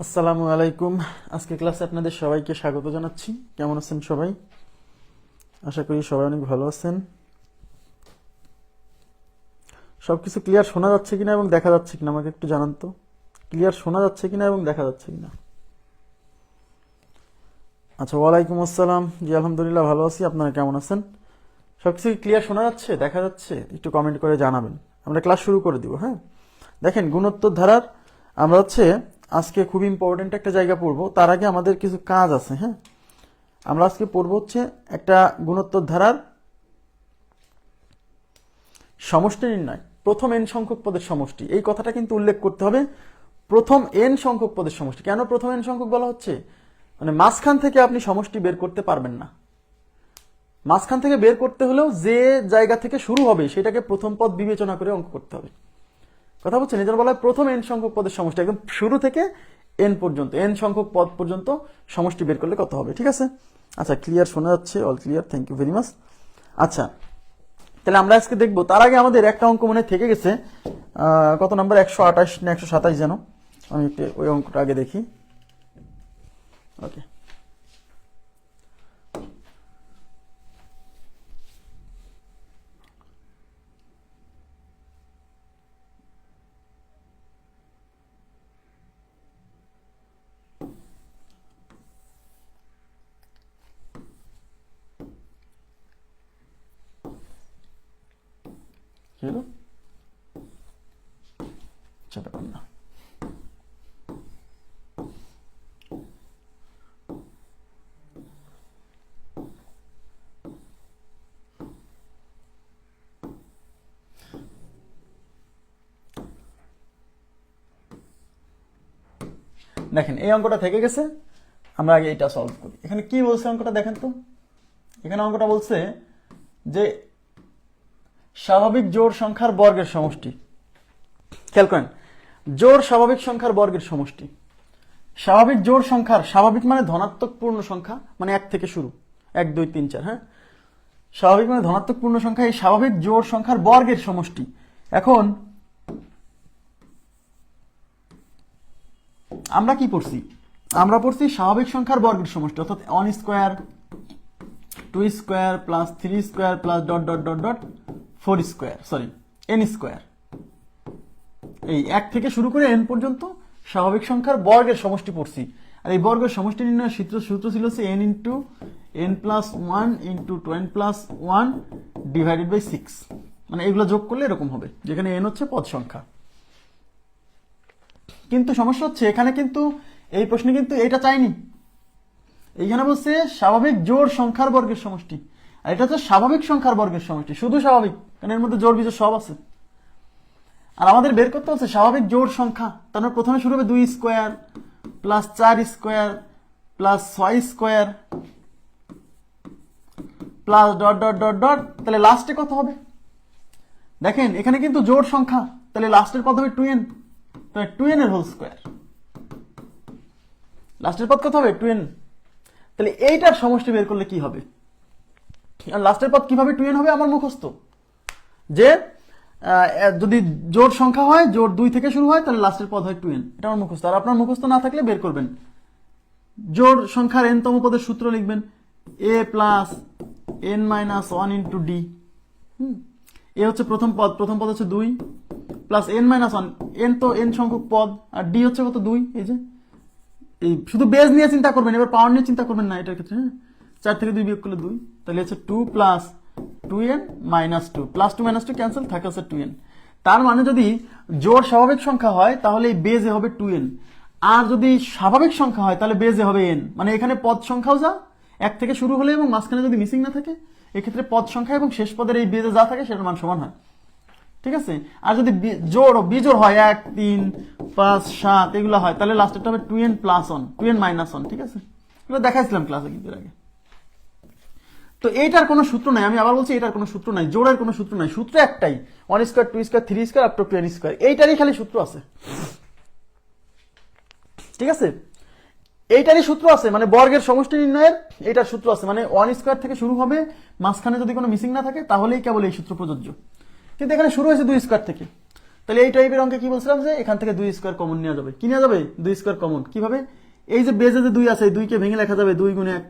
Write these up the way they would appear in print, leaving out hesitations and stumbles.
আসসালামু আলাইকুম। আজকে ক্লাসে আপনাদের সবাইকে স্বাগত জানাচ্ছি। কেমন আছেন সবাই? আশা করি সবাই অনেক ভালো আছেন। সবকিছু ক্লিয়ার শোনা যাচ্ছে কিনা এবং দেখা যাচ্ছে কিনা আমাকে একটু জানান তো। ক্লিয়ার শোনা যাচ্ছে কিনা এবং দেখা যাচ্ছে কিনা? আচ্ছা, ওয়ালাইকুম আসসালাম। জি আলহামদুলিল্লাহ ভালো আছি। আপনারা কেমন আছেন? সবকিছু ক্লিয়ার শোনা যাচ্ছে, দেখা যাচ্ছে? একটু কমেন্ট করে জানাবেন। আমরা ক্লাস শুরু করে দিব। হ্যাঁ, দেখেন গুণোত্তর ধারার আমরা আজকে খুব ইম্পর্টেন্ট একটা জায়গা পড়বো। তার আগে আমাদের কিছু কাজ আছে। হ্যাঁ, আমরা আজকে পড়বো একটা গুণোত্তর ধারার সমষ্টি নির্ণয়, প্রথম এন সংখ্যক পদের সমষ্টি। এই কথাটা কিন্তু উল্লেখ করতে হবে, প্রথম এন সংখ্যক পদের সমষ্টি। কেন প্রথম এন সংখ্যক বলা হচ্ছে? মানে মাঝখান থেকে আপনি সমষ্টি বের করতে পারবেন না। মাঝখান থেকে বের করতে হলেও যে জায়গা থেকে শুরু হবে সেটাকে প্রথম পদ বিবেচনা করে অঙ্ক করতে হবে। কথা বলছেন? এই জন্য বলা হয় প্রথম এন সংখ্যক পদের সমষ্টি, একদম শুরু থেকে এন পর্যন্ত, এন সংখ্যক পদ পর্যন্ত সমষ্টি বের করলে কত হবে। ঠিক আছে? আচ্ছা, ক্লিয়ার শোনা যাচ্ছে? All clear, thank you very much. আচ্ছা, তাহলে আমরা আজকে দেখবো। তার আগে আমাদের একটা অঙ্ক মনে থেকে গেছে, কত নাম্বার, 128 না 127 যেন। আমি একটু ওই অঙ্কটা আগে দেখি। ওকে, কি হলো? আচ্ছা, ব্যাপার না। দেখেন এই অঙ্কটা থেকে গেছে, আমরা আগে এটা সলভ করি। এখানে কি বলছে অঙ্কটা দেখেন তো। এখানে অঙ্কটা বলছে যে স্বাভাবিক জোড় সংখ্যার বর্গের সমষ্টি। খেয়াল করেন, জোড় স্বাভাবিক সংখ্যার বর্গের সমষ্টি। স্বাভাবিক জোড় সংখ্যার, স্বাভাবিক মানে ধনাত্মক পূর্ণ সংখ্যা, মানে 1 থেকে শুরু, 1 2 3 4। হ্যাঁ, স্বাভাবিক মানে ধনাত্মক পূর্ণ সংখ্যা। এই স্বাভাবিক জোড় সংখ্যার বর্গের সমষ্টি। এখন আমরা কি পড়ছি? আমরা পড়ছি স্বাভাবিক সংখ্যার বর্গের সমষ্টি, অর্থাৎ 1 square, 2 square plus 3 square plus dot dot dot dot 4 square, sorry n square. এই 1 থেকে শুরু করে n পর্যন্ত স্বাভাবিক সংখ্যার বর্গের সমষ্টি পড়ছি। আর এই বর্গের সমষ্টি নির্ণয়ের সূত্র ছিল n into n plus 1 into 2n plus 1 divided by 6। মানে এগুলো যোগ করলে এরকম হবে, যেখানে n হচ্ছে পদ সংখ্যা। কিন্তু সমস্যা হচ্ছে এখানে কিন্তু এই প্রশ্নে কিন্তু এটা চাইনি। এইখানে বলছে স্বাভাবিক জোড় সংখ্যার বর্গের সমষ্টি, আর এটা হচ্ছে স্বাভাবিক সংখ্যার বর্গের সমষ্টি, শুধু স্বাভাবিক, কারণ এর মধ্যে জোড় বিজোড় সব আছে। আর আমাদের বের করতে হচ্ছে স্বাভাবিক জোড় সংখ্যা। তাহলে প্রথমে শুরু হবে 2 square plus 4 square plus 6 square plus dot dot dot dot, তাহলে লাস্টে কত হবে? দেখেন এখানে কিন্তু জোড় সংখ্যা, তাহলে লাস্টের পদ হবে 2n, তাহলে 2n এর হোল স্কোয়ার। লাস্টের পদ কত হবে? 2n। তাহলে এইটার সমষ্টি বের করলে কি হবে? আর লাস্টের পদ কিভাবে 2n হবে আমার মুখস্থ, যে যদি জোড় সংখ্যা হয়, জোড় 2 থেকে শুরু হয়, তাহলে লাস্টের পদ হয় 2n। এটা আমার মুখস্থ। আর আপনার মুখস্থ না থাকলে বের করবেন। জোড় সংখ্যার n তম পদের সূত্র লিখবেন a plus n minus 1 into d. A হচ্ছে প্রথম পদ, প্রথম পদ হচ্ছে 2 প্লাস n মাইনাস 1, n তো n সংখ্যক পদ, আর ডি হচ্ছে কত? 2। এই যে এই শুধু বেজ নিয়ে চিন্তা করবেন, এবার পাওয়ার নিয়ে চিন্তা করবেন না এটার ক্ষেত্রে। হ্যাঁ, 4 থেকে 2 বিয়োগ করলে 2, তাহলে হচ্ছে 2 plus 2n minus 2, plus 2 minus 2 cancel, থাকে হচ্ছে 2n। তার মানে যদি জোড় স্বাভাবিক সংখ্যা হয় তাহলে এই বেজে হবে 2n, আর যদি স্বাভাবিক সংখ্যা হয় তাহলে বেজে হবে n। মানে এখানে পদ সংখ্যাও যা 1 থেকে শুরু হলে এবং মাঝখানে যদি মিসিং না থাকে, এক্ষেত্রে পদ সংখ্যা এবং শেষ পদের এই বেজে যা থাকে সেটার মান সমান হয়। ঠিক আছে? আর যদি জোড় বিজোড় হয় 1 3 5 7 এগুলো হয়, তাহলে লাস্টেরটা হবে 2n প্লাস 1, 2n মাইনাস 1। ঠিক আছে? এগুলো দেখাইছিলাম ক্লাসে কিন্তু এর আগে। তো এইটার কোনো সূত্র নাই, আমি আবার বলছি এটার কোনো সূত্র নাই, জোড়ের কোনো সূত্র নাই। সূত্র একটাই, 1 square 2 square 3 square up to 2n square, এইটারই খালি সূত্র আছে। ঠিক আছে? এইটারই সূত্র আছে, মানে বর্গের সমষ্টি নির্ণয়ের এইটার সূত্র আছে। মানে 1 স্কোয়ার থেকে শুরু হবে, মাঝখানে যদি কোনো মিসিং না থাকে তাহলেই কেবল এই সূত্র প্রযোজ্য। কিন্তু এখানে শুরু হয়েছে 2 স্কোয়ার থেকে, তাহলে এই টাইপের অঙ্কে কি বলছিলাম যে এখান থেকে 2 স্কয়ার কমন নেওয়া যাবে। কি নেওয়া যাবে? 2 স্কয়ার কমন। কিভাবে? এই যে বেজে যে 2 আছে, এই 2 কে ভেঙে লেখা যাবে 2 গুণ 1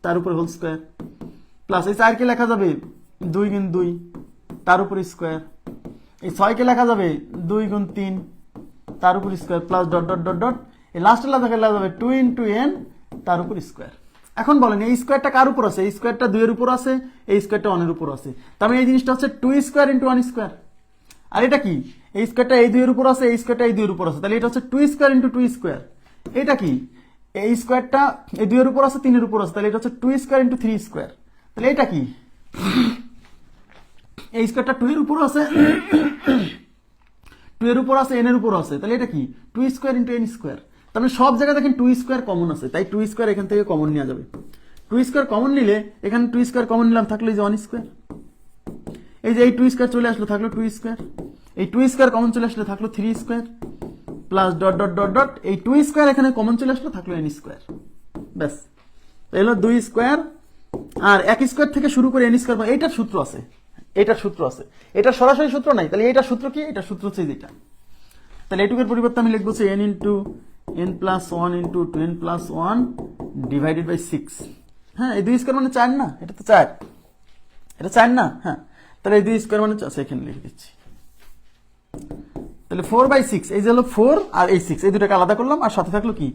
তার উপর হোল স্কয়ার, প্লাস এই 4 কে লেখা যাবে 2 গুণ 2 তার উপর স্কয়ার, এই 6 কে লেখা যাবে 2 গুণ 3 তার উপর square, plus dot dot dot dot, এই লাস্টের লেখা যাবে 2 ইনটু n তার উপর স্কয়ার। এখন বলেন এই স্কয়ারটা কার উপর আছে? এই স্কয়ারটা 2 এর উপর আছে, এই স্কয়ারটা 1 এর উপর আছে। তার মানে এই জিনিসটা হচ্ছে 2 স্কয়ার ইনটু 1 স্কয়ার। আর এটা কি? এই স্কয়ারটা এই 2 এর উপর আছে, এই স্কয়ারটা এই 2 এর উপর আছে, তাহলে এটা হচ্ছে 2 স্কয়ার ইনটু 2 স্কয়ার। এটা কি? এই স্কয়ারটা এই 2 এর উপর আছে, 3 এর উপর আছে, তাহলে এটা হচ্ছে 2 স্কয়ার ইনটু 3 স্কয়ার। তাহলে এটা কি? এই স্কয়ারটা 2 এর উপর আছে, 2 এর উপর আছে, n এর উপর আছে, তাহলে এটা কি? 2 স্কয়ার ইনটু n স্কয়ার। তার মানে সব জায়গায় দেখেন 2 স্কয়ার কমন আছে, তাই 2 স্কয়ার এখান থেকে কমন নেওয়া যাবে। 2 স্কয়ার কমন নিলে এখানে 2 স্কয়ার কমন নিলাম, থাকলো এই যে 1 স্কয়ার। এই যে এই 2 স্কয়ার চলে আসলো, থাকলো 2 স্কয়ার। এই 2 স্কয়ার কমন চলে আসলে থাকলো 3 square, plus dot dot dot dot, এই 2 স্কয়ার এখানে কমন চলে আসলো, থাকলো n স্কয়ার। ব্যাস, এলো 2 স্কয়ার। আর 1 স্কয়ার থেকে শুরু করে n স্কয়ার, এইটার সূত্র আছে, এটার সূত্র আছে, এটা সরাসরি সূত্র নাই। তাহলে এইটার সূত্র কি? এটার সূত্র হচ্ছে যেটা। তাহলে এটুকুর পরিবর্তে আমি লিখবো n into n plus 1 into 2n plus 1 divided by 6। হ্যাঁ, এই 2 স্কয়ার মানে 4 না? এটা তো 4, এটা 4 না? হ্যাঁ, তাহলে এই 2 স্কয়ার মানে এখানে লিখে দিচ্ছি। তাহলে 4/6, এই যে হলো 4 আর এই 6, এই দুটাকে আলাদা করলাম, আর সাথে থাকলো কি?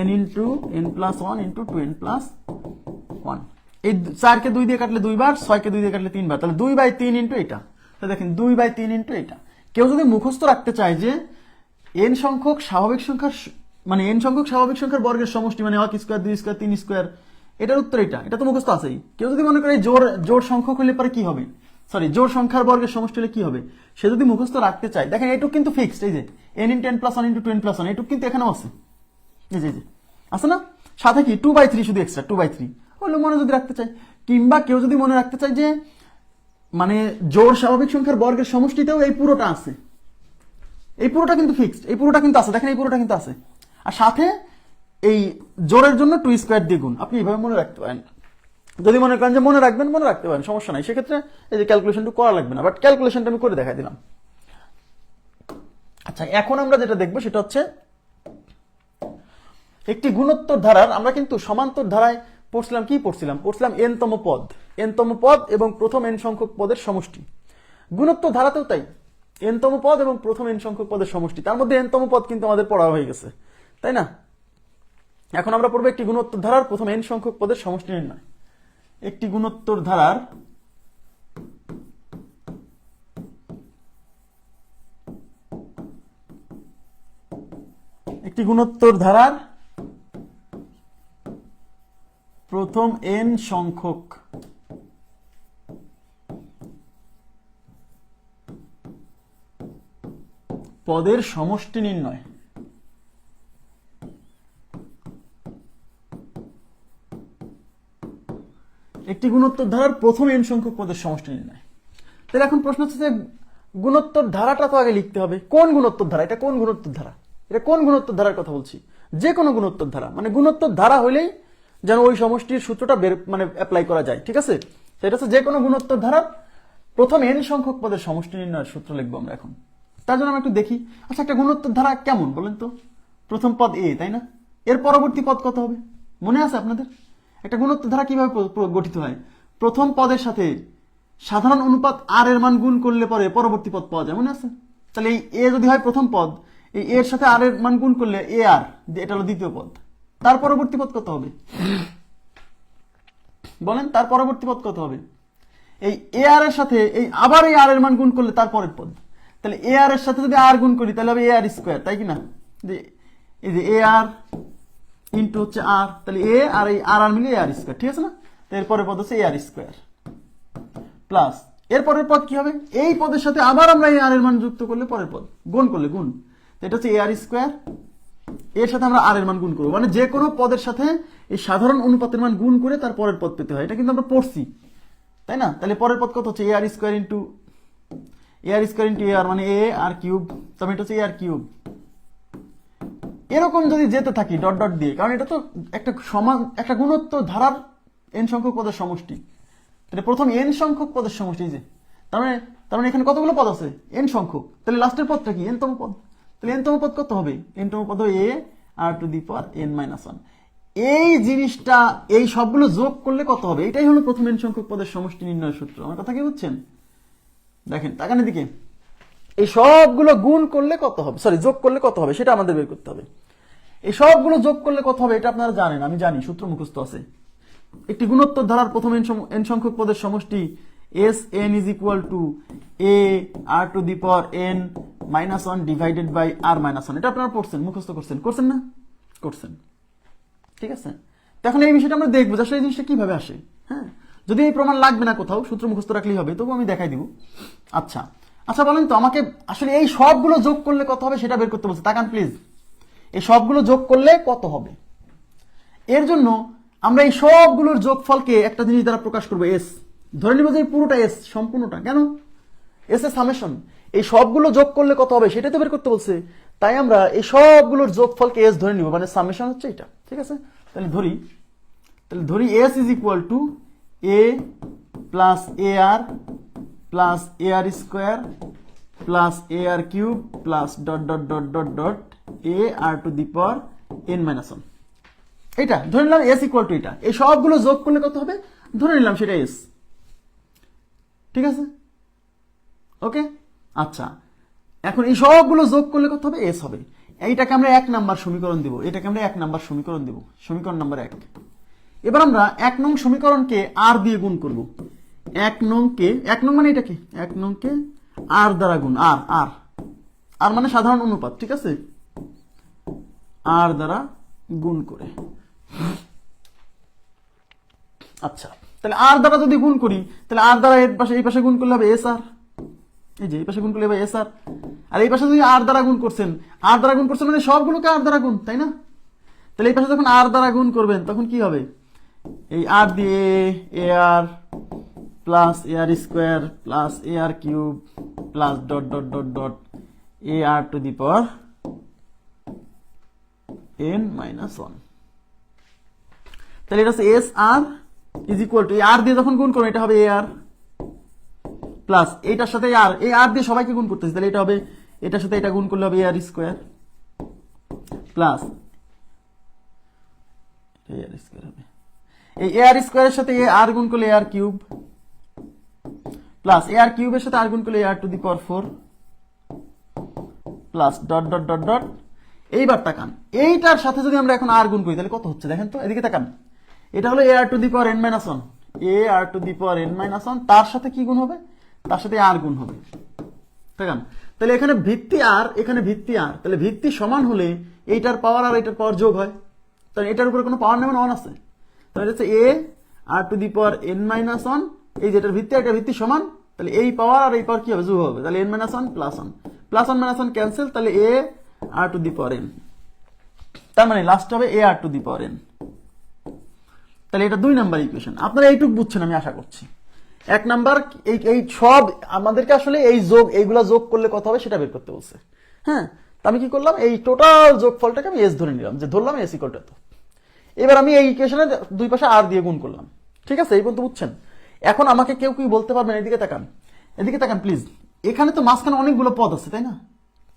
n into n plus 1 into 2n plus 1। এই 4 কে 2 দিয়ে কাটলে 2 বার, 6 কে 2 দিয়ে কাটলে 3 বার, তাহলে 2/3 ইন্টু এটা। তাহলে দেখেন 2/3 ইন্টু এটা। কেউ যদি মুখস্থ রাখতে চায় যে n সংখ্যক স্বাভাবিক সংখ্যার মানে n সংখ্যক স্বাভাবিক সংখ্যার বর্গের সমষ্টি মানে 1 স্কয়ার 2 স্কয়ার 3 স্কয়ার, এটার উত্তর এটা। এটা তো মুখস্থ আছেই। কেউ যদি মনে করে জোড় সংখ্যক হলে পরে কি হবে, সরি জোড় সংখ্যার বর্গের সমষ্টি হলে কি হবে, সে যদি মুখস্থ রাখতে চায়, দেখেন এটুক কিন্তু ফিক্সড। এই যে n into n plus 1 into 2n plus 1, এটুক কিন্তু এখানেও আছে, এই যে আছে না? সাথে কি 2/3 শুধু এক্সট্রা, 2/3 হলো মনে যদি রাখতে চায়। কিংবা কেউ যদি মনে রাখতে চায় যে মানে জোড় স্বাভাবিক সংখ্যার বর্গের সমষ্টিতেও এই পুরোটা আছে, এই পুরোটা কিন্তু ফিক্সড, এই পুরোটা কিন্তু আছে, দেখেন এই পুরোটা কিন্তু আছে। আর সাথে এই জোড়ের জন্য 2 স্কয়ার দ্বিগুণ, আপনি এইভাবে মনে রাখতে পারেন। যদি মনে করেন যে মনে রাখবেন, মনে রাখতে পারেন, সমস্যা নাই। সেক্ষেত্রে এই যে ক্যালকুলেশনটা করা লাগবে না, বাট ক্যালকুলেশনটা আমি করে দেখাই দিলাম। আচ্ছা, এখন আমরা যেটা দেখবো সেটা হচ্ছে একটি গুণোত্তর ধারার, আমরা কিন্তু সমান্তর ধারায় পড়ছিলাম, কি পড়ছিলাম? পড়ছিলাম n-তম পদ, n-তম পদ এবং প্রথম n সংখ্যক পদের সমষ্টি। গুণোত্তর ধারাতেও তাই, n-তম পদ এবং প্রথম n সংখ্যক পদের সমষ্টি। তার মধ্যে n-তম পদ কিন্তু আমাদের পড়া হয়ে গেছে, তাই না? এখন আমরা পড়বো একটি গুণোত্তর ধারার প্রথম n সংখ্যক পদের সমষ্টি নির্ণয়। একটি গুণোত্তর ধারার প্রথম n সংখ্যক পদের সমষ্টি নির্ণয়। একটি গুণোত্তর ধারার প্রথম n সংখ্যক পদের সমষ্টি নির্ণয়। তাহলে এখন প্রশ্ন হচ্ছে যে গুণোত্তর ধারাটা তো আগে লিখতে হবে। কোন গুণোত্তর ধারা? এটা কোন গুণোত্তর ধারা? এটা কোন গুণোত্তর ধারার কথা বলছি? যে কোনো গুণোত্তর ধারা, মানে গুণোত্তর ধারা হইলেই যেন ওই সমষ্টির সূত্রটা মানে অ্যাপ্লাই করা যায়, ঠিক আছে? সেটা হচ্ছে যে কোনো গুণোত্তর ধারার প্রথম n সংখ্যক পদের সমষ্টি নির্ণয়ের সূত্র লিখবো আমরা এখন। তার জন্য আমরা একটু দেখি, আচ্ছা একটা গুণোত্তর ধারা কেমন বলেন তো? প্রথম পদ a, তাই না? এর পরবর্তী পদ কত হবে মনে আছে আপনাদের? একটা গুণোত্তর ধারা কিভাবে গঠিত হয়? প্রথম পদের সাথে সাধারণ অনুপাত r এর মান গুণ করলে পরে পরবর্তী পদ পাওয়া যায়, মনে আছে? তাহলে এই a যদি হয় প্রথম পদ, এই এর সাথে r এর মান গুণ করলে ar, এটা হলো দ্বিতীয় পদ। তার পরবর্তী পদ কত হবে বলেন? তার পরবর্তী পদ কত হবে? এই ar এর সাথে এই আবার এই r এর মান গুণ করলে তার পরের পদ। তাহলে ar এর সাথে যদি r গুণ করি তাহলে হবে ar স্কয়ার, তাই কি না? এই যে ar ইনটু হচ্ছে r, তাহলে a আর এই r আর মিলে ar স্কয়ার, ঠিক আছে না? তো এর পরের পদ হচ্ছে ar স্কয়ার প্লাস এর পরের পদ কি হবে? এই পদের সাথে আবার আমরা এই r এর মান যুক্ত করলে পরের পদ, গুণ করলে গুণ, তো এটা হচ্ছে ar স্কয়ার, এর সাথে আমরা r এর মান গুণ করব, মানে যে কোনো পদের সাথে এই সাধারণ অনুপাতের মান গুণ করে তার পরের পদ পেতে হয়। এটা কিন্তু আমরা পড়ছি, তাই না? তাহলে পরের পদ কত হচ্ছে? ar স্কয়ার ইনটু ar, মানে a r কিউব, তবে এটা হচ্ছে ar কিউব। এরকম যদি যেতে থাকি ডট ডট দিয়ে, কারণ এটা তো একটা গুণোত্তর ধারার n সংখ্যক পদের সমষ্টি, তাহলে প্রথম n সংখ্যক পদের সমষ্টি, যে তার মানে তার মানে এখানে কতগুলো পদ আছে, এন সংখ্যক। তাহলে লাস্টের পদটা কি, এনতম পদ। তাহলে এনতম পদ কত হবে, এনতম পদ হবে a r to the power n minus one. এই জিনিসটা এই সবগুলো যোগ করলে কত হবে, এটাই হলো প্রথম এন সংখ্যক পদের সমষ্টি নির্ণয়ের সূত্র। আমার কথা কি বুঝছেন? দেখেন তাকানের দিকে, এই সবগুলো গুণ করলে কত হবে, সরি যোগ করলে কত হবে সেটা আমাদের বের করতে হবে। এই সবগুলো যোগ করলে কত হবে এটা আপনারা জানেন, আমি জানি, সূত্র মুখস্থ আছে। একটি গুণোত্তর ধারার প্রথম এন সংখ্যক পদের সমষ্টি s n is equal to a r to the power n minus one divided by r minus one. এটা আপনারা পড়ছেন, মুখস্থ করছেন না? করছেন, ঠিক আছে। তো এখন এই বিষয়টা আমরা দেখবো যে আসলে এই জিনিসটা কিভাবে আসে। হ্যাঁ, যদি এই প্রমাণ লাগবে না কোথাও, সূত্র মুখস্থ রাখলেই হবে, তবু আমি দেখাই দিব। আচ্ছা আচ্ছা, বলেন তো আমাকে আসলে এই সবগুলো যোগ করলে কত হবে সেটা বের করতে বলছে। তাকান প্লিজ, এই সবগুলো যোগ করলে কত হবে। এর জন্য আমরা এই সবগুলোর যোগফলকে একটা জিনিস দ্বারা প্রকাশ করবো, এস। ধরে নিব যে পুরোটা এস, সম্পূর্ণটা। কেন? S A summation. এই সবগুলো যোগ করলে কত হবে সেটাই তো বের করতে বলছে। তাই আমরা এই সবগুলোর যোগফলকে এস ধরে নিব, মানে সামেশন হচ্ছে এটা, ঠিক আছে। তাহলে ধরি s is equal to a plus a r plus a r square plus a r cube plus dot dot dot dot dot a r to the power n minus one. এটা ধরে নিলাম S equal to এটা। এই সবগুলো যোগ করলে কত হবে ধরে নিলাম সেটা এস, ঠিক আছে, ওকে। আচ্ছা, এখন এই সবগুলো যোগ করলে কত হবে, এস হবে। এইটাকে আমরা 1 নাম্বার সমীকরণ দিব, এটাকে আমরা 1 নাম্বার সমীকরণ দিব, সমীকরণ নাম্বার 1। এবার আমরা 1 নং সমীকরণকে আর দিয়ে গুণ করব। 1 নং মানে এটা কি, 1 নংকে আর দ্বারা গুণ, আর মানে সাধারণ অনুপাত, ঠিক আছে, আর দ্বারা গুণ করে। আচ্ছা, তাহলে আর দ্বারা যদি গুণ করি, তাহলে আর দ্বারা এই পাশে গুণ করলে হবে এস আর, এই যে এই পাশে গুণ করলে হবে এস আর। আর এই পাশে যদি আর দ্বারা গুণ করছেন, মানে সবগুলোকে আর দ্বারা গুণ, তাই না? তাহলে এই পাশে যখন আর দ্বারা গুণ করবেন তখন কি হবে, এই আর দিয়ে a r plus a r square plus a r cube plus dot dot dot dot a r to the power n minus one. তাহলে এটা হচ্ছে s r is equal to, এই আর দিয়ে যখন গুণ করবেন এটা হবে এ আর প্লাস এইটার সাথে আর, এই আর দিয়ে সবাইকে গুণ করতেছি, তাহলে এটা হবে, এটার সাথে এটা গুণ করলে হবে a r square plus a r square হবে, এই এ আর স্কোয়ারের সাথে এ আর গুণ করলে a r cube plus a আর কিউবের সাথে আর গুণ করলে a r to the power 4 plus dot dot dot dot. এইবার তাকান, এইটার সাথে যদি আমরা এখন আর গুণ করি তাহলে কত হচ্ছে দেখেন তো, এদিকে তাকান। এটা হলো a r to the power n minus one, a r to the power n minus one, তার সাথে কি গুণ হবে, তার সাথে আর গুণ হবে। তাকান, তাহলে এখানে ভিত্তি আর, এখানে ভিত্তি আর, তাহলে ভিত্তি সমান হলে এইটার পাওয়ার আর এইটার পাওয়ার যোগ হয়। তাহলে এটার উপরে কোনো পাওয়ার নেই, ওয়ান আছে। তাহলে হচ্ছে a r to the power n minus one, এই যেটার ভিত্তি এটা ভিত্তি সমান, তাহলে এই পাওয়ার আর এই পাওয়ার কি হবে, যোগ হবে। তাহলে N minus one plus one, plus one minus one cancel, তাহলে এ r to the power N, তার মানে লাস্ট হবে a r to the power N. তাহলে এটা 2 নাম্বার ইকুয়েশন। আপনারা এইটুকু বুঝছেন আমি আশা করছি। 1 নাম্বার এই সব আমাদেরকে আসলে এই যোগ, এইগুলা যোগ করলে কত হবে সেটা বের করতে বলছে। হ্যাঁ, তো আমি কি করলাম, এই টোটাল যোগফলটাকে আমি এস ধরে নিলাম, যে ধরলাম এস ইকুয়াল টু এত। এবার আমি এই ইকুয়েশনের দুই পাশে আর দিয়ে গুণ করলাম, ঠিক আছে, এই পর্যন্ত বুঝছেন। এখন আমাকে কেউ কি বলতে পারবেন, এদিকে তাকান প্লিজ। এখানে তো মাঝখানে অনেকগুলো পদ আছে, তাই না?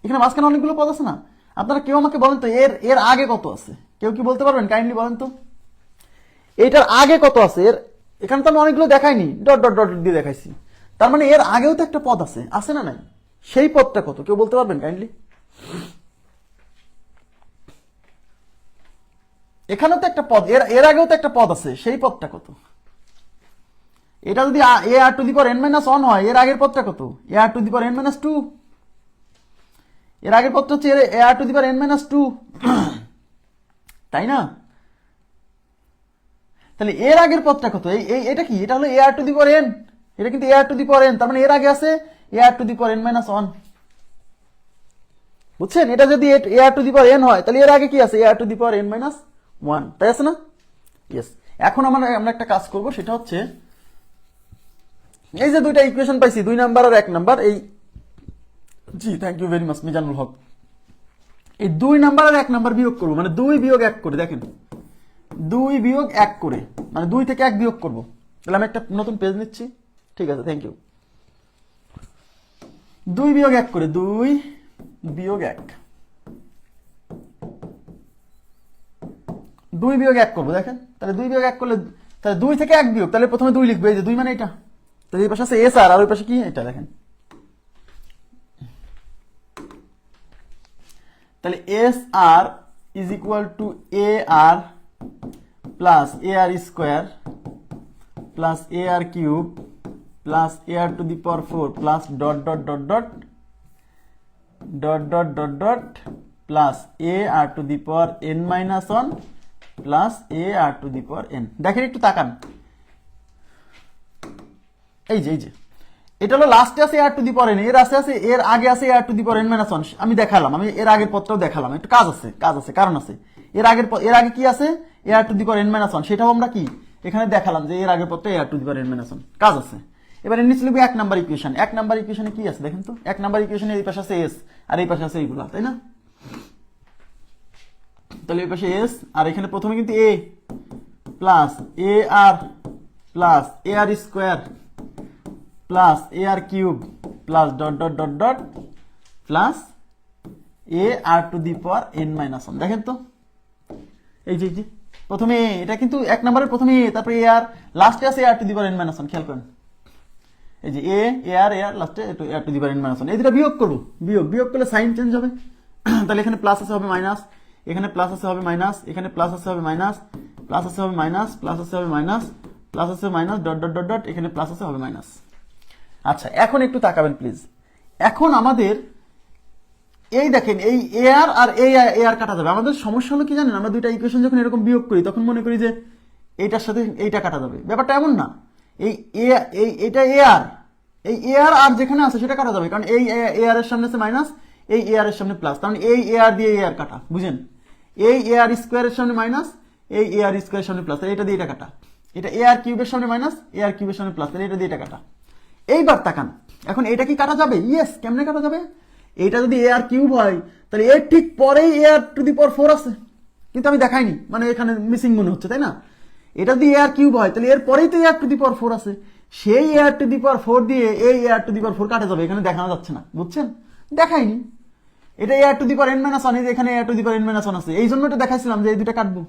এখানে মাঝখানে অনেকগুলো পদ আছে না? আপনারা কেউ আমাকে বলেন তো এর আগে কত আছে, কেউ কি বলতে পারবেন, কাইন্ডলি বলেন তো। এইটার আগে কত আছে, এখানে তো আমি অনেকগুলো দেখাইনি, ডট ডট ডট দিয়ে দেখাইছি, তার মানে এর আগেও তো একটা পদ আছে না নাই? সেই পদটা কত কেউ বলতে পারবেন কাইন্ডলি? এখানেও তো একটা পদ, এর আগেও তো একটা পদ আছে, সেই পদটা কত? এটা যদি a r to the power n minus one হয়, এর আগের পদটা কত, a r to the power n minus two. এর আগের পদটা হচ্ছে a r to the power n minus two, তাই না? তাহলে এর আগের পদটা কত, এটা কি, এটা হলো a r to the power N, এটা কিন্তু এ r to the power N, তার মানে এর আগে আছে a r to the power n minus one. বুঝছেন, এটা যদি a r to the power N হয় তাহলে এর আগে কি আছে, a r to the power n minus one, তাই আছে না? ইয়েস। এখন আমরা একটা কাজ করব, সেটা হচ্ছে এই যে দুইটা ইকুয়েশন পাইছি, 2 নাম্বার আর 1 নাম্বার, এই জি thank you very much Mizanul Haque. এই 2 নাম্বার আর 1 নাম্বার বিয়োগ করবো, মানে 2 বিয়োগ 1 করে, দেখেন 2 বিয়োগ 1 করে, মানে 2 থেকে 1 বিয়োগ করবো। তাহলে আমি একটা নতুন পেজ নিচ্ছি, ঠিক আছে, থ্যাংক ইউ। 2 বিয়োগ 1 করে, 2 বিয়োগ 1, 2 বিয়োগ 1 করবো। দেখেন তাহলে 2 বিয়োগ 1 করলে তাহলে 2 থেকে 1 বিয়োগ, তাহলে প্রথমে 2 লিখবো, এই যে 2 মানে এটা, তাহলে এই পাশে আছে এস আর, ওই পাশে কি এটা দেখেন, তাহলে s r is equal to a r plus a r square plus a r cube plus a r to the power 4 plus dot dot dot dot dot dot dot dot plus a r to the power n minus 1 plus a r to the power n। দেখেন একটু তাকান, এই যে এটা হলো লাস্টে আছে r to the power n, এর আছে এর আগে আছে r to the power n minus 1। আমি দেখালাম, আমি এর আগের পদটাও দেখালাম, একটু কাজ আছে কারণ আছে। এর আগে কি আছে a r to the power n minus 1, সেটাও আমরা কি এখানে দেখালাম যে এর আগের পদটা a r to the power n minus 1, কাজ আছে। এবার এর নিচে লিখবো 1 নাম্বার ইকুয়েশন। 1 নাম্বার ইকুয়েশনে কি আছে দেখেন তো, 1 নাম্বার ইকুয়েশনে এই পাশে আছে এস আর এই পাশে আছে এইগুলা, তাই না? তাহলে এই পাশে এস আর এখানে প্রথমে কিন্তু a plus a r plus a r square plus a r cube plus dot dot dot dot plus a r to the power n minus 1। দেখেন তো এই যে প্রথমে এটা কিন্তু 1 নম্বরের প্রথমে এ, তারপরে এ আর লাস্টে আছে a r to the power n minus 1, খেয়াল করেন এই যে এ আর লাস্টে a r to the power n minus 1। এই দুটো বিয়োগ করবো, বিয়োগ করলে সাইন চেঞ্জ হবে। তাহলে এখানে প্লাস আছে হবে মাইনাস, এখানে প্লাস আছে হবে মাইনাস, এখানে প্লাস আছে হবে মাইনাস, প্লাস আছে হবে মাইনাস, প্লাস আছে হবে মাইনাস, প্লাস আছে minus, dot dot dot dot, এখানে প্লাস আছে হবে মাইনাস। আচ্ছা এখন একটু তাকাবেন প্লিজ, এখন আমাদের এই দেখেন এই এ আর এ আর কাটা যাবে। আমাদের সমস্যা হলো কি জানেন, আমরা দুইটা ইকুয়েশন যখন এরকম বিয়োগ করি তখন মনে করি যে এইটার সাথে এইটা কাটা যাবে, ব্যাপারটা এমন না। এইটা এ আর যেখানে আছে সেটা কাটা যাবে, কারণ এই এ আর এর সামনে আছে মাইনাস, এই এ আর এর সামনে প্লাস, কারণ এই এ আর দিয়ে এ আর কাটা, বুঝেন? এই এ আর স্কোয়ারের সামনে মাইনাস, এই এ আর স্কোয়ারের সামনে প্লাস, এটা দিয়ে এটা কাটা। এটা এ আর কিউবের সামনে মাইনাস, এ আর কিউবের সামনে প্লাস, এটা দিয়ে এটা কাটা। এইবার তাকান, এখন এটা কি কাটা যাবে? ইয়েস, কেমনে কাটা যাবে? এইটা যদি এ আর কিউব হয় তাহলে এর ঠিক পরেই এ আর টু দি পাওয়ার 4 আছে, কিন্তু আমি দেখাইনি, মানে এখানে মিসিং মনে হচ্ছে, তাই না? এটা যদি এ আর কিউব হয় তাহলে এর পরেই তো এ আর টু দি পাওয়ার 4 আছে, সেই এ আর টু দি পাওয়ার 4 দিয়ে এই এ আর টু দি পাওয়ার 4 কাটা যাবে, এখানে দেখানো যাচ্ছে না, বুঝছেন? দেখাইনি। এটা a r to the power n minus 1, এখানে a r to the power n minus 1 আছে, এই জন্য এটা দেখাইছিলাম যে এই দুটো কাটবো,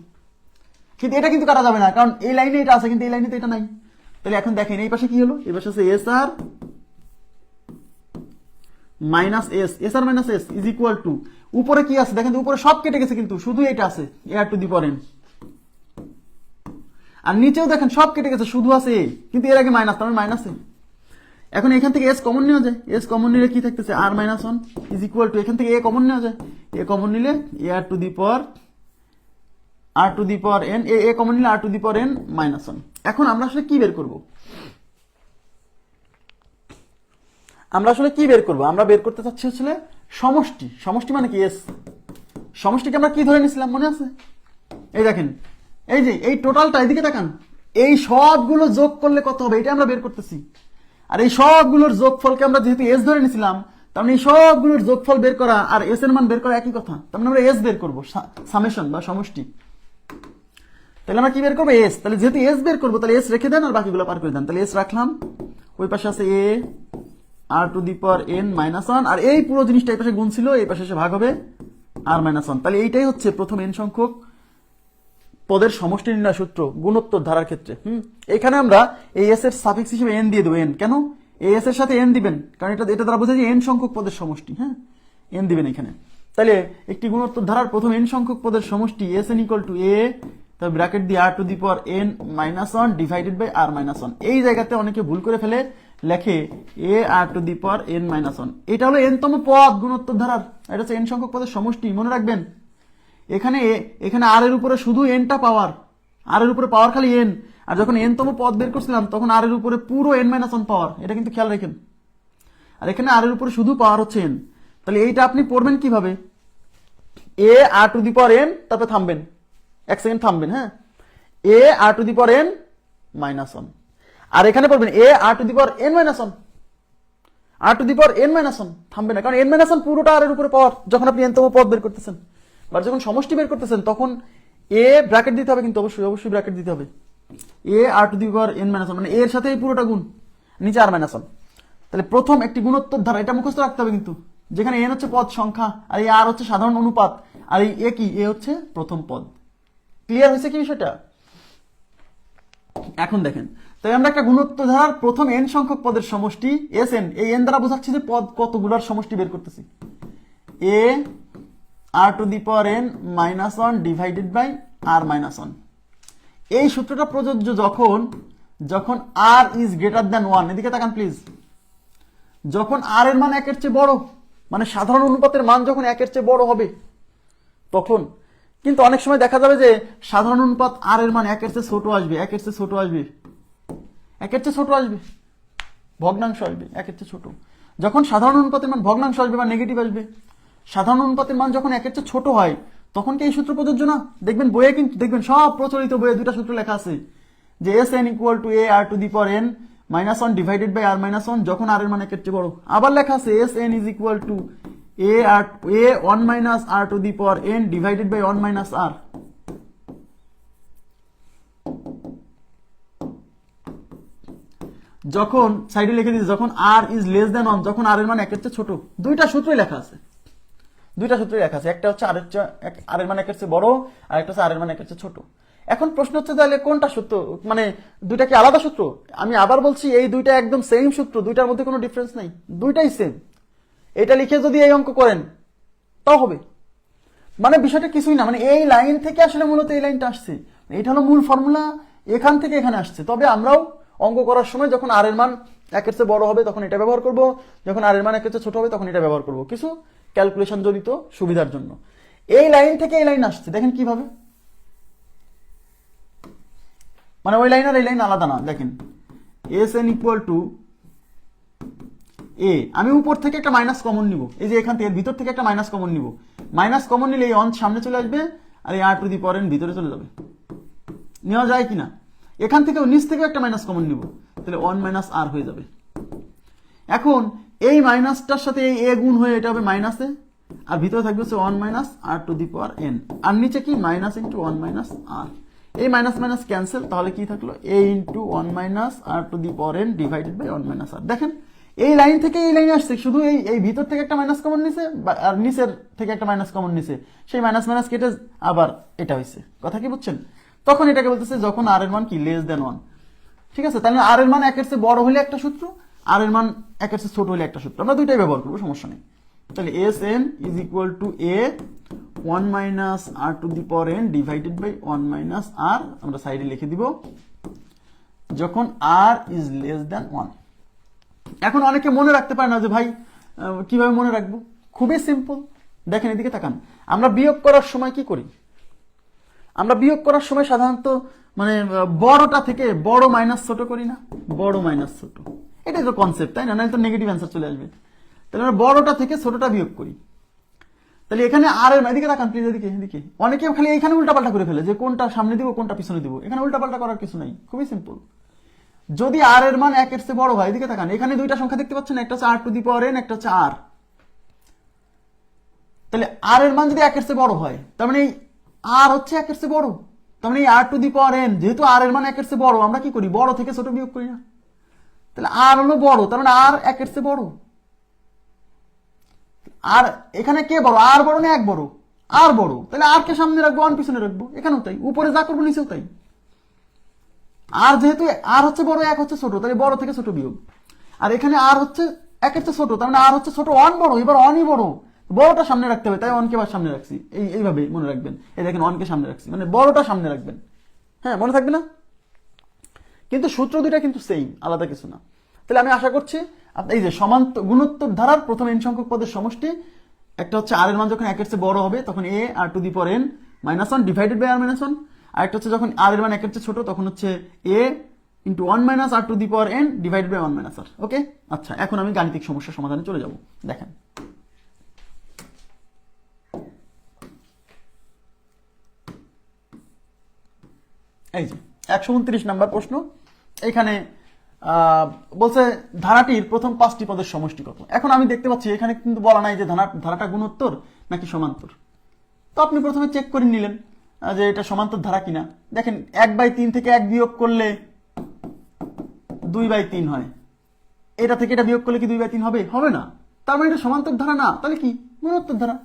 কিন্তু এটা কিন্তু কাটা যাবে না, কারণ এই লাইনে এটা আছে কিন্তু এই লাইনে তো এটা নাই। তাহলে এখন দেখেন এই পাশে কি হলো, এই পাশে আছে s r minus s r minus s is equal to, উপরে কি আছে দেখেন, উপরে সব কেটে গেছে কিন্তু শুধু এটা আছে a r to the power n, আর নিচেও দেখেন সব কেটে গেছে শুধু আছে এ, কিন্তু এর আগে মাইনাস, তার মানে মাইনাস এ। এখন এখান থেকে এস কমন নেওয়া যায়, এস কমন নিলে কি থাকতেছে r minus 1 is equal to, এখান থেকে এ কমন নেওয়া যায়, এ কমন নিলে a r to the power n, a common নিলে r to the power n minus 1। এখন আমরা আসলে কি বের করব? আমরা বের করতে চাচ্ছি আসলে সমষ্টি। সমষ্টি মানে কি? এস। সমষ্টিকে আমরা কি ধরে নিছিলাম মনে আছে? এই দেখেন, এই যে এই টোটালটা, এদিকে তাকান, এই সবগুলো যোগ করলে কত হবে এটা আমরা বের করতেছি। আর এই সবগুলোর যোগফলকে আমরা যেহেতু এস ধরে নিছিলাম, তার মানে এই সবগুলোর যোগফল বের করা আর এস এর মান বের করা একই কথা, তার মানে আমরা এস বের করবো, সামেশন বা সমষ্টি। তাহলে আমরা কি বের করবো? এস। তাহলে যেহেতু এস বের করবো তাহলে এস রেখে দেন আর বাকিগুলো পার করে দেন। তাহলে এস রাখলাম, ওই পাশে আছে a r to the power n minus 1, আর এই পুরো জিনিসটা এই পাশে গুণ ছিল, এই পাশে এসে ভাগ হবে আর মাইনাস 1। তাহলে এইটাই হচ্ছে প্রথম n সংখ্যক পদের সমষ্টি নির্ণয় সূত্র গুণোত্তর ধারার ক্ষেত্রে। এখানে আমরা এই এস এর সাফিক্স হিসেবে n দিয়ে দেবো। n কেন? এই এস এর সাথে n দিবেন, কারণ এটা দ্বারা বোঝায় যে n সংখ্যক পদের সমষ্টি। হ্যাঁ, n দিবেন এখানে। তাহলে একটি গুণোত্তর ধারার প্রথম n সংখ্যক পদের সমষ্টি s n equal to a, তারপর ব্র্যাকেট দিয়ে r to the power n minus 1 divided by r minus 1। এই জায়গাতে অনেকে ভুল করে ফেলে, লেখে a r to the power n minus 1। এটা হলো n তম পদ গুণোত্তর ধারার, এটা হচ্ছে n সংখ্যক পদের সমষ্টি, মনে রাখবেন। এখানে আর এর উপরে শুধু nটা পাওয়ার, আর এর উপরে পাওয়ার খালি n, আর যখন n তম পদ বের করছিলাম তখন আর এর উপরে পুরো n মাইনাস 1 পাওয়ার, এটা কিন্তু খেয়াল রাখেন। আর এখানে আর এর উপরে শুধু পাওয়ার হচ্ছে n। তাহলে এইটা আপনি পড়বেন কিভাবে? এ r to the power n, তারপরে থামবেন, 1 সেকেন্ড থামবেন। হ্যাঁ, a r to the power n minus 1, আর এখানে পড়বেন a r to the power n minus 1, আর to the power n minus 1, থামবে না, কারণ n মাইনাস 1 পুরোটা আর এর উপরে পাওয়ার যখন আপনি n তম পদ বের করতেছেন। বা যখন সমষ্টি বের করতেছেন তখন এ ব্র্যাকেট দিতে হবে, কিন্তু অবশ্যই ব্র্যাকেট দিতে হবে। A r to the power n minus 1 মানে এর সাথে এই পুরোটা গুণ, নিচে আর মাইনাস 1। তাহলে প্রথম একটি গুণোত্তর ধারা, এটা মুখস্থ রাখতে হবে কিন্তু, যেখানে এন হচ্ছে পদ সংখ্যা আর এই আর হচ্ছে সাধারণ অনুপাত আর এই এ কি, এ হচ্ছে প্রথম পদ। ক্লিয়ার হয়েছে কি বিষয়টা? এখন দেখেন, তাই আমরা একটা গুণোত্তর ধারার প্রথম এন সংখ্যক পদের সমষ্টি এস এন, এই এন দ্বারা বোঝাচ্ছি যে পদ কতগুলোর সমষ্টি বের করতেছি। A r to the power n minus one divided by r minus one. এই সূত্রটা প্রযোজ্য যখন যখন r is greater than one. এদিকে তাকান প্লিজ। যখন আর এর মান একের চেয়ে বড়, মানে সাধারণ অনুপাতের মান যখন একের চেয়ে বড় হবে তখন। কিন্তু অনেক সময় দেখা যাবে যে সাধারণ অনুপাত আর এর মান একের চেয়ে ছোট আসবে, একের চেয়ে ছোট আসবে, একের চেয়ে ছোট আসবে, ভগ্নাংশ আসবে একের চেয়ে ছোট। যখন সাধারণ অনুপাতের মান ভগ্নাংশ আসবে বা নেগেটিভ আসবে, সাধারণ অনুপাতের মান যখন একের চেয়ে ছোট হয় তখন কি এই সূত্র প্রযোজ্য না? দেখবেন বইয়ে, কিন্তু দেখবেন সব প্রচলিত বইয়ে দুটা সূত্র লেখা আছে যে s n equal to a r to the power n minus one divided by r minus one, যখন আর এর মান একের চেয়ে বড়। আবার লেখা আছে s n is equal to a r a one minus r to the power n divided by one minus r. যখন সাইডে লিখে দিয়েছে যখন r is less than one, যখন আর এর মান একের চেয়ে ছোট। দুইটা সূত্রই লেখা আছে, দুইটা সূত্রই লেখা আছে। একটা হচ্ছে আর এর মান একের চেয়ে বড়, আর একটা হচ্ছে আর এর মান একের চেয়ে ছোট। এখন প্রশ্ন হচ্ছে তাহলে কোনটা সূত্র, মানে দুইটা কি আলাদা সূত্র? আমি আবার বলছি এই দুইটা একদম সেম সূত্র, দুইটার মধ্যে কোনো ডিফারেন্স নাই, দুইটাই সেম। এটা লিখে যদি এই অঙ্ক করেন তাও হবে। মানে বিষয়টা কিছুই না, মানে এই লাইন থেকে আসলে মূলত এই লাইনটা আসছে, এটা হলো মূল ফর্মুলা, এখান থেকে এখানে আসছে। তবে আমরাও অঙ্ক করার সময় যখন আর এর মান একের চেয়ে বড় হবে তখন এটা ব্যবহার করব, যখন আর এর মান একের চেয়ে ছোট হবে তখন এটা ব্যবহার করব, কিছু ক্যালকুলেশন জনিত সুবিধার জন্য। এই লাইন থেকে এই লাইন আসছে, দেখেন কিভাবে, মানে ওই লাইন আর এই লাইন আলাদা না। দেখেন এস এন ইকুয়াল টু এ, আমি উপর থেকে একটা মাইনাস কমন নিব, এই যে এখান থেকে ভিতর থেকে একটা মাইনাস কমন নিব, মাইনাস কমন নিলে এই অন সামনে চলে আসবে আর এই আর টু দি পাওয়ার এন ভিতরে চলে যাবে। নেওয়া যায় কিনা? এখান থেকে নিচ থেকে একটা মাইনাস কমন নিব, তাহলে ওয়ান মাইনাস আর হয়ে যাবে। এখন এই মাইনাসটার সাথে এই এ গুণ হয়ে এটা হবে মাইনাসে, আর ভিতরে থাকবে হচ্ছে one minus r to the power n, আর নিচে কি minus into one minus r. এই মাইনাস মাইনাস ক্যান্সেল, তাহলে কি থাকলো a into one minus r to the power n divided by one minus r. দেখেন এই লাইন থেকে এই লাইনে আসছে, শুধু এই ভিতর থেকে একটা মাইনাস কমন নিছে আর নিচের থেকে একটা মাইনাস কমন নিছে, সেই মাইনাস মাইনাস কেটে আবার এটা হয়েছে। কথা কি বুঝছেন? তখন এটাকে বলতেছে যখন আর এর মান কি লেস দেন ওয়ান। ঠিক আছে, তাহলে আর এর মান একের চেয়ে বড় হলে একটা সূত্র, আর এর মান একের চেয়ে ছোট হলে একটা সূত্র, আমরা দুইটাই ব্যবহার করবো, সমস্যা নেই। তাহলে s n is equal to a one minus r to the power n divided by one minus r, আমরা সাইডে লিখে দিব যখন r is less than one. এখন অনেকে মনে রাখতে পারে না যে ভাই কিভাবে মনে রাখবো, খুবই সিম্পল। দেখেন এদিকে তাকান, আমরা বিয়োগ করার সময় কি করি? আমরা বিয়োগ করার সময় সাধারণত মানে বড়টা থেকে বড় মাইনাস ছোট করি না, বড় মাইনাস ছোট, এটাই তো কনসেপ্ট, তাই না? নাহলে তো নেগেটিভ অ্যান্সার চলে আসবে। তাহলে আমরা বড়টা থেকে ছোটটা বিয়োগ করি। তাহলে এখানে আর এর এদিকে তাকান প্লিজ, এদিকে এদিকে। অনেকে খালি এখানে উল্টাপাল্টা করে ফেলে যে কোনটা সামনে দিব কোনটা পিছনে দিব, এখানে উল্টাপাল্টা করার কিছু নাই, খুবই সিম্পল। যদি আর এর মান একের চেয়ে বড় হয়, এদিকে তাকান, এখানে দুইটা সংখ্যা দেখতে পাচ্ছেন, একটা হচ্ছে আর টু দি পাওয়ার এন, একটা হচ্ছে আর। তাহলে আর এর মান যদি একের চেয়ে বড় হয়, তার মানে আর হচ্ছে একের চেয়ে বড়, তার মানে আর টু দি পাওয়ার এন, যেহেতু আর এর মান একের চেয়ে বড়, আমরা কি করি? বড় থেকে ছোট বিয়োগ করি না? তাহলে আর হলো বড়, তার মানে আর একের চেয়ে বড়। আর এখানে কে বড়? আর বড় না এক বড়? আর বড়। তাহলে আর কে সামনে রাখবো, ওয়ান পিছনে রাখবো, এখানেও তাই, উপরে যা করবো নিচেও তাই। আর যেহেতু আর হচ্ছে বড়, এক হচ্ছে ছোট, তাহলে বড় থেকে ছোট বিয়োগ। আর এখানে আর হচ্ছে একের চেয়ে ছোট, তার মানে আর হচ্ছে ছোট, ওয়ান বড়, এবার অনই বড়, বড়টা সামনে রাখতে হবে, তাই অনকে এবার সামনে রাখছি। এইভাবে মনে রাখবেন, এই দেখেন অনকে সামনে রাখছি, মানে বড়টা সামনে রাখবেন। হ্যাঁ, মনে থাকবে না? কিন্তু সূত্র দুইটা কিন্তু সেম, আলাদা কিছু না। তাহলে আমি আশা করছি এই যে সমান্তর গুণোত্তর ধারার প্রথম এন সংখ্যক পদের সমষ্টি, একটা হচ্ছে আর এর মান যখন একের চেয়ে বড় হবে তখন a r to the power n minus one divided by r minus one, আর একটা হচ্ছে যখন আর এর মান একের চেয়ে ছোট তখন হচ্ছে a into one minus r to the power n divided by one minus r. Okay, আচ্ছা, এখন আমি গাণিতিক সমস্যার সমাধানে চলে যাব। দেখেন এই যে 129 নাম্বার প্রশ্ন। এখানে বলছে ধারাটির প্রথম 5টি পদের সমষ্টি কত। এখন আমি দেখতে পাচ্ছি এখানে কিন্তু বলা নাই যে ধারাটা গুণোত্তর নাকি সমান্তর। তো আপনি প্রথমে চেক করে নিলেন যে এটা সমান্তর ধারা কিনা। দেখেন 1/3 থেকে 1 বিয়োগ করলে 2/3 হয়, এটা থেকে এটা বিয়োগ করলে কি 2/3 হবে? হবে না। তার মানে এটা সমান্তর ধারা না, তাহলে কি গুণোত্তর ধারা।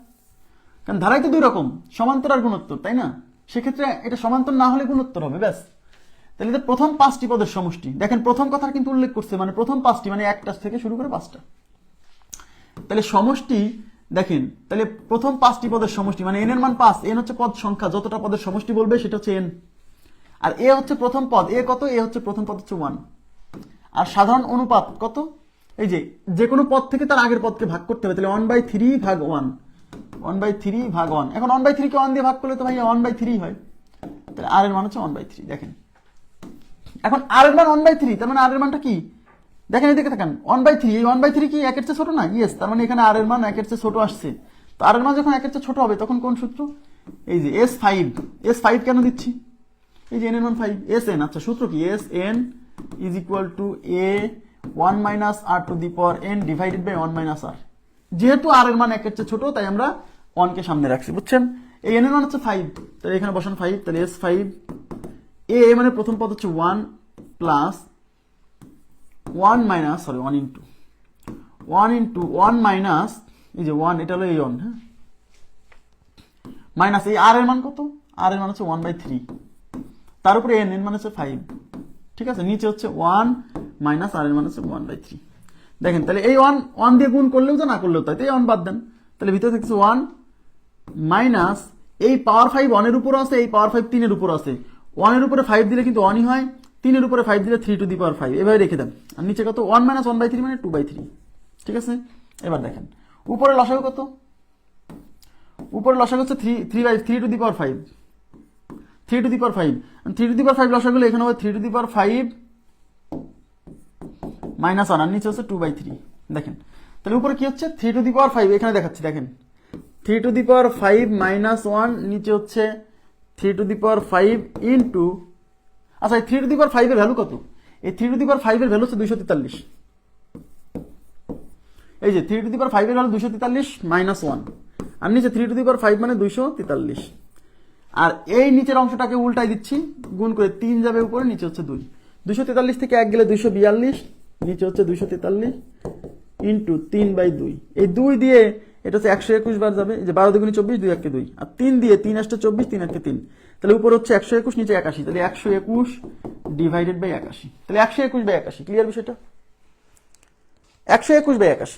কারণ ধারাই তো দুই রকম, সমান্তর আর গুণোত্তর, তাই না? সেক্ষেত্রে এটা সমান্তর না হলে গুণোত্তর হবে, ব্যাস। তাহলে এটা প্রথম 5টি পদের সমষ্টি। দেখেন প্রথম কথা কিন্তু উল্লেখ করছে, মানে প্রথম 5টি, মানে 1টা থেকে শুরু করে 5টা। তাহলে সমষ্টি দেখেন, তাহলে প্রথম 5টি পদের সমষ্টি মানে n এর মান 5, n হচ্ছে পদ সংখ্যা, যতটা পদের সমষ্টি বলবে সেটা হচ্ছে n। আর এ হচ্ছে প্রথম পদ, এ কত? এ হচ্ছে প্রথম পদ হচ্ছে 1। আর সাধারণ অনুপাত কত? এই যে কোনো পদ থেকে তার আগের পদকে ভাগ করতে হবে, তাহলে 1/3 ভাগ 1, 1/3 ভাগ 1। এখন 1/3 কে 1 দিয়ে ভাগ করলে তো ভাই 1/3 হয়, তাহলে r এর মান হচ্ছে 1/3। দেখেন এখন r এর মান 1/3, তার মানে r এর মানটা কি? দেখেন এদিকে তাকান, 1/3, এই 1/3 কি 1 এর চেয়ে ছোট না? ইয়েস, তার মানে এখানে r এর মান 1 এর চেয়ে ছোট আসছে। তো r এর মান যখন 1 এর চেয়ে ছোট হবে তখন কোন সূত্র? এই যে S5 কেন দিচ্ছি? এই যে n এর মান 5, Sn, আচ্ছা সূত্র কি? Sn is equal to a 1 minus r to the power n divided by 1 minus r। যেহেতু r এর মান 1 এর চেয়ে ছোট তাই আমরা 1 কে সামনে রাখছি, বুঝছেন? এই n এর মান হচ্ছে 5, তাহলে এখানে বসান 5, তাহলে S5 a মানে প্রথম পদ হচ্ছে 1 plus 1 minus, sorry 1 into 1 minus, এই যে 1, এটা হলো এই 1, হ্যাঁ, মাইনাস এই r এর মান কত? r এর মান হচ্ছে 1/3, তার উপরে n এর মান হচ্ছে 5, ঠিক আছে? নিচে হচ্ছে 1 মাইনাস r এর মান হচ্ছে 1/3। দেখেন তাহলে এই 1 দিয়ে গুণ করলেও তো না করলেও তাই, এই 1 বাদ দেন, তাহলে ভিতরে থাকছে 1 মাইনাস এই পাওয়ার 5 1 এর উপর আছে, এই পাওয়ার 5 3 এর উপর আছে। 1 এর উপরে 5 দিলে কিন্তু 1ই হয়, 3 এর উপরে 5 দিলে 3 টু দি পাওয়ার 5, এভাবে রেখে দেন। আর নিচে কত? 1 মাইনাস 1/3 মানে 2/3, ঠিক আছে? এবার দেখেন উপরে লসাগু কত? উপরে লসাগু হচ্ছে 3 to the power 5, 3 to the power 5, 3 to the power 5 লসাগু এখানে হবে 3 টু দি পাওয়ার 5 মাইনাস 1, আর নিচে হচ্ছে 2/3। দেখেন তাহলে উপরে কি হচ্ছে? 3 টু দি পাওয়ার 5, এখানে দেখাচ্ছি, দেখেন 3 টু দি পাওয়ার 5 মাইনাস 1, নিচে হচ্ছে 3 টু দি পাওয়ার 5 ইন্টু, আচ্ছা এই 3 টু দি পাওয়ার 5 এর ভ্যালু কত? এই 3 টু দি পাওয়ার 5 এর ভ্যালু হচ্ছে 243। এই যে 3 টু দি পাওয়ার 5 এর ভ্যালু 243 মাইনাস 1, আর নিচে 3 টু দি পাওয়ার 5 মানে 243। আর এই নিচের অংশটাকে উল্টাই দিচ্ছি, গুণ করে 3 যাবে উপরে, নিচে হচ্ছে 2। 243 থেকে 1 গেলে 242, নিচে হচ্ছে 243 ইন্টু 3/2। এই 2 দিয়ে এটা হচ্ছে 121 বার যাবে, এই যে 12 দুগুণে 24, 2 1 কে 2, আর 3 দিয়ে 3 আসছে 24, 3 1 কে 3, তাহলে উপর হচ্ছে 121, নিচে 81, তাহলে 121 ডিভাইডেড বাই 81, তাহলে 121/81। ক্লিয়ার বিষয়টা? 121/81।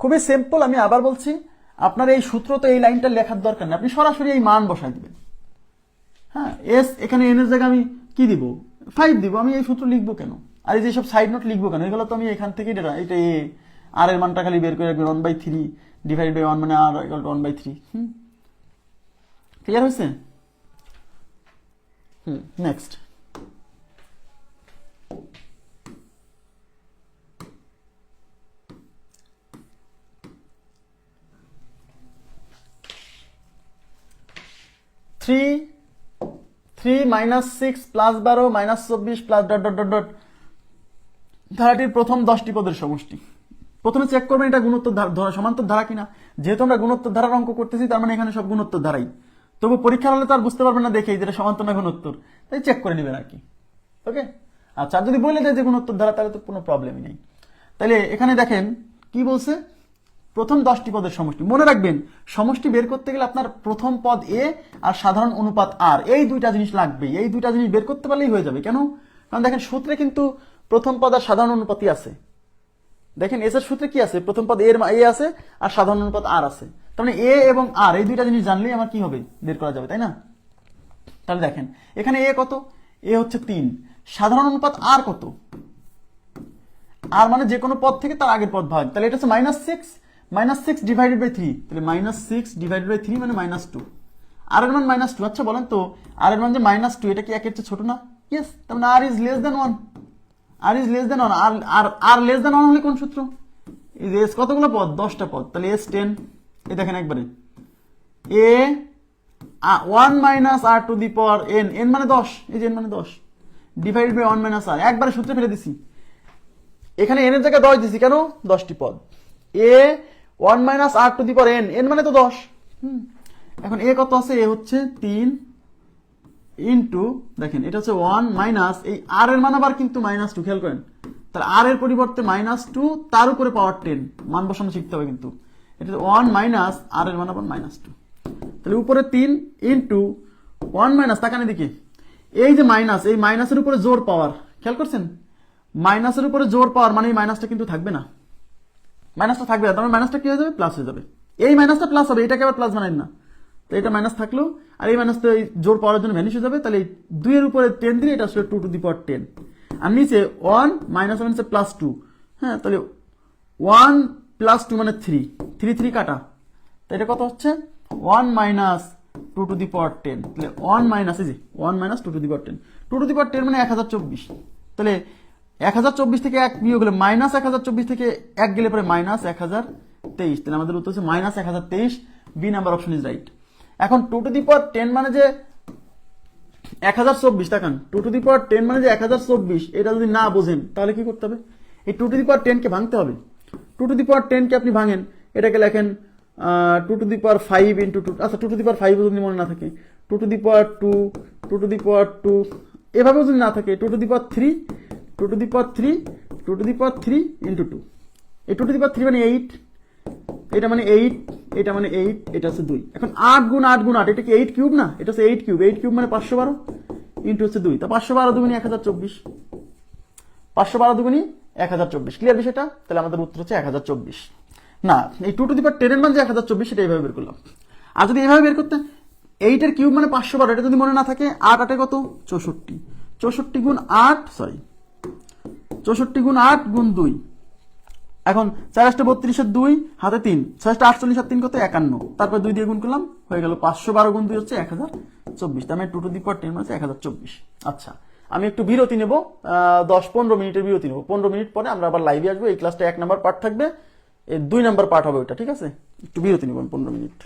খুবই সিম্পল। আমি আবার বলছি, আপনার এই সূত্র তো এই লাইনটা লেখার দরকার নেই, আপনি সরাসরি এই মান বসাই দিবেন। হ্যাঁ, এস এখানে এন এর জায়গায় আমি কি দিব? 5 দিব। আমি এই সূত্র লিখবো কেন? আর এই যে সব সাইড নোট লিখবো কেন? এগুলো তো আমি এখান থেকে এটা এ আর এর মানটা খালি বের করে রাখবেন, 1/3 ডিভাইড বাই 1 মানে আর ইকুয়াল টু 1/3। ক্লিয়ার হয়েছে? Next. Three minus 6 plus 12 minus 24 plus dot dot dot dot ধারাটির প্রথম 10টি পদের সমষ্টি। প্রথমে চেক করবেন এটা গুণোত্তর সমান্তর ধারা কিনা। যেহেতু আমরা গুণোত্তর ধারার অঙ্ক করতেছি, তার মানে এখানে সব গুণোত্তর ধারাই। তবু পরীক্ষা হলে তো আর বুঝতে পারবেন না দেখেই যেটা সমান্তর না গুণোত্তর, তাই চেক করে নেবেন আর কি। ওকে, আচ্ছা, যদি বলে দেয় যে গুণোত্তর ধারা, তাহলে তো কোনো প্রবলেমই নেই। তাহলে এখানে দেখেন কি বলছে, প্রথম 10টি পদের সমষ্টি। মনে রাখবেন, সমষ্টি বের করতে গেলে আপনার প্রথম পদ এ আর সাধারণ অনুপাত আর, এই দুইটা জিনিস লাগবে। এই দুইটা জিনিস বের করতে পারলেই হয়ে যাবে। কেন? কারণ দেখেন সূত্রে কিন্তু প্রথম পদ আর সাধারণ অনুপাতই আছে। দেখেন এস এর সূত্রে কি আছে? প্রথম পদ এর এ আছে আর সাধারণ অনুপাত আর আছে। তার মানে এ এবং আর এই দুইটা জিনিস জানলেই আমার কি হবে, বের করা যাবে, তাই না? তাহলে দেখেন এখানে এ কত? এ হচ্ছে 3। সাধারণ অনুপাত আর কত? আর মানে যে কোনো পদ থেকে তার আগের পদ ভাগ, তাহলে এটা হচ্ছে -6 ডিভাইডেড বাই 3, তাহলে -6 ডিভাইডেড বাই 3 মানে -2। আর এর মান -2। আচ্ছা বলেন তো, আর এর মান যে -2, এটা কি 1 এর চেয়ে ছোট না? ইয়েস, তার মানে r is less than 1। R is less than 1। R less than 1 হলে কোন সূত্র? এই যে এস কতগুলো পদ? 10টা পদ, তাহলে এস 10। এই দেখেন একবারে a 1 minus r to the power n, n মানে 10, এই যে এন মানে 10 ডিভাইডেড বাই 1 মাইনাস আর, একবারে সূত্রে ফেলে দিছি। এখানে এন এর জায়গায় 10 দিছি, কেন? 10টি পদ। A 1 minus r to the power n, n মানে তো 10। এখন এ কত আছে? এ হচ্ছে 3 ইন্টু, দেখেন এটা হচ্ছে 1 মাইনাস এই আর এর মান আবার কিন্তু -2, খেয়াল করেন তাহলে আর এর পরিবর্তে -2 তার উপরে পাওয়ার 10 মান বসানো শিখতে হবে কিন্তু এটা 1 মাইনাস আর এর মান আবার -2 তাহলে উপরে 3 ইন্টু 1 মাইনাস তাকান এদিকে এই যে মাইনাস এই মাইনাসের উপরে জোর পাওয়ার খেয়াল করছেন মাইনাসের উপরে জোর পাওয়ার মানে এই মাইনাসটা কিন্তু থাকবে না মাইনাসটা থাকবে না তার মানে মাইনাসটা কি হয়ে যাবে প্লাস হয়ে যাবে এই মাইনাসটা প্লাস হবে এটাকে আবার প্লাস বানাই না তো এটা মাইনাস থাকলো আর এই মাইনাসটা জোর পাওয়ার জন্য ভ্যানিশ হয়ে যাবে তাহলে 2 এর উপরে 10 দিলে এটা আসলে 2 টু দি পাওয়ার 10 আর নিচে 1 মাইনাস মানে প্লাস 2 হ্যাঁ তাহলে 1 প্লাস 2 মানে 3 3 3 কাটা তো এটা কত হচ্ছে 1 মাইনাস 2 টু দি পাওয়ার 10 তাহলে 1 মাইনাস এই যে 1 minus 2 to the power 10 2 to the power 10 মানে 1024 তাহলে 1024 থেকে 1 বিয়োগ হলে মাইনাস 1024 থেকে 1 গেলে পরে মাইনাস 1023 তাহলে আমাদের উত্তর হচ্ছে minus 1023 b number option is right এখন 2 টু দি পাওয়ার 10 মানে যে 1024 তাকান 2 টু দি পাওয়ার 10 মানে যে 1024 এটা যদি না বোঝেন তাহলে কি করতে হবে এই 2 টু দি পাওয়ার 10 কে ভাঙতে হবে 2 টু দি পাওয়ার 10 কে আপনি ভাঙেন এটাকে লেখেন 2 টু দি পাওয়ার 5 ইনটু 2 আচ্ছা 2 টু দি পাওয়ার 5 যদি মনে না থাকে 2 to the power 2 2 to the পাওয়ার 2 এভাবে যদি না থাকে 2 to the power 3 2 to the power 3 2 to the power 3 into 2 এই 2 টু দি পাওয়ার 3 মানে 8 এটা মানে 8 এটা মানে 8 এটা হচ্ছে 2 এখন 8 গুণ 8 গুণ 8 এটা কি 8 কিউব না এটা হচ্ছে 8 কিউব মানে 512 ইনটু হচ্ছে 2 তা 512 দুগুণী 1024 512 দুগুণী 1024 ক্লিয়ার বিষয়টা তাহলে আমাদের উত্তর হচ্ছে 1024 না এই 2 টু দি পাওয়ার 10 এর মান যে 1024 সেটা এইভাবে বের করলাম আর যদি এইভাবে বের করতে 8 এর কিউব মানে 512 এটা যদি মনে না থাকে 8 8 এ কত 64 64 গুণ 8 সরি 64 গুণ 8 গুণ 2 এখন 4 8 32 এর 2 হাতে 3 6 48 আর 3 কত 51 তারপর 2 দিয়ে গুণ করলাম হয়ে গেল 512 গুণ 2 হচ্ছে 1024 তার মানে 2 টু দি পাওয়ার 10 মানে 1024 আচ্ছা আমি একটু বিরতি নেব 10-15 মিনিটের বিরতি নেব 15 মিনিট পরে আমরা আবার লাইভে আসবো এই ক্লাসটা 1 নাম্বার পার্ট থাকবে এই 2 নাম্বার পার্ট হবে ওটা ঠিক আছে একটু বিরতি নেব 15 মিনিট